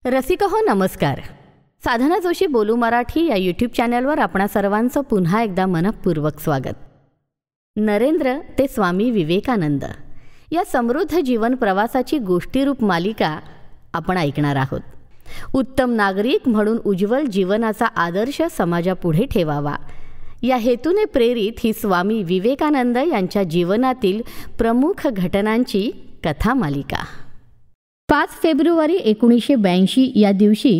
रसिक हो नमस्कार. साधना जोशी बोलू मराठी या यूट्यूब चॅनलवर आपणा सर्वांचं पुन्हा एकदा मनपूर्वक स्वागत. नरेंद्र ते स्वामी विवेकानंद या समृद्ध जीवन प्रवासाची गोष्टीरूप मालिका आपण ऐकणार आहोत. उत्तम नागरिक म्हणून उज्ज्वल जीवनाचा आदर्श समाजापुढे ठेवावा या हेतूने प्रेरित ही स्वामी विवेकानंद यांच्या जीवनातील प्रमुख घटनांची कथा मालिका. 5 फेब्रुवारी 1982 या दिवशी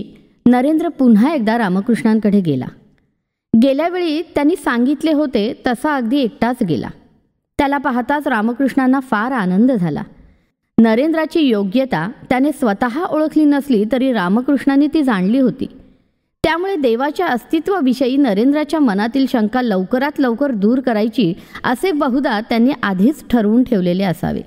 नरेंद्र पुन्हा एकदा रामकृष्णांकडे गेला. गेल्यावेळी त्यांनी सांगितले होते तसा अगदी एकटाच गेला. त्याला पाहताच रामकृष्णांना फार आनंद झाला. नरेंद्राची योग्यता त्याने स्वतः ओळखली नसली तरी रामकृष्णांनी ती जाणली होती. त्यामुळे देवाच्या अस्तित्वाविषयी नरेंद्राच्या मनातील शंका लवकरात लवकर दूर करायची असे बहुधा त्यांनी आधीच ठरवून ठेवलेले असावे.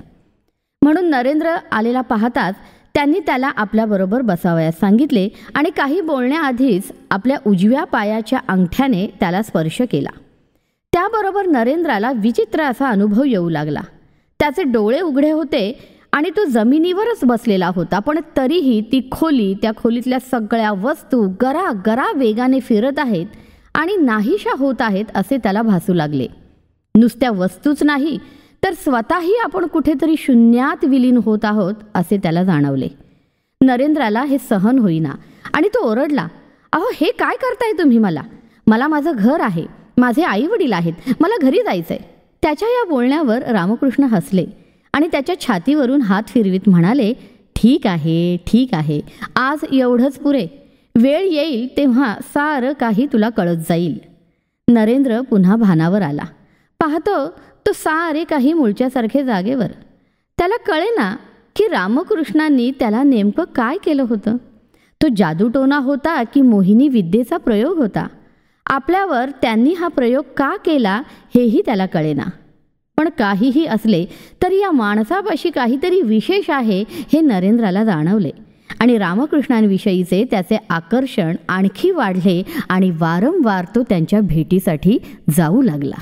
म्हणून नरेंद्र आलेला पाहताच त्यांनी त्याला आपल्याबरोबर बसावयास सांगितले आणि काही बोलण्याआधीच आपल्या उजव्या पायाच्या अंगठ्याने त्याला स्पर्श केला. त्याबरोबर नरेंद्राला विचित्र असा अनुभव येऊ लागला. त्याचे डोळे उघडे होते आणि तो जमिनीवरच बसलेला होता, पण तरीही ती खोली, त्या खोलीतल्या सगळ्या वस्तू गरागरा वेगाने फिरत आहेत आणि नाहीशा होत आहेत असे त्याला भासू लागले. नुसत्या वस्तूच नाही तर स्वतःही आपण कुठेतरी शून्यात विलीन होत आहोत असे त्याला जाणवले. नरेंद्राला हे सहन होईना आणि तो ओरडला, अहो हे काय करताय तुम्ही? मला माझं घर आहे, माझे आई वडील आहेत, मला घरी जायचंय. त्याच्या या बोलण्यावर रामकृष्ण हसले आणि त्याच्या छातीवरून हात फिरवीत म्हणाले, ठीक आहे, आज एवढंच पुरे. वेळ येईल तेव्हा सारं काही तुला कळत जाईल. नरेंद्र पुन्हा भानावर आला. पाहतो तो सारे काही मूळच्यासारखे जागेवर. त्याला कळेना की रामकृष्णांनी त्याला नेमकं काय केलं होतं. तो जादूटोणा होता की मोहिनी विद्येचा प्रयोग होता. आपल्यावर त्यांनी हा प्रयोग का केला हेही त्याला कळेना. पण काहीही असले तरी या माणसापाशी काहीतरी विशेष आहे हे नरेंद्राला जाणवले आणि रामकृष्णांविषयीचे त्याचे आकर्षण आणखी वाढले आणि वारंवार तो त्यांच्या भेटीसाठी जाऊ लागला.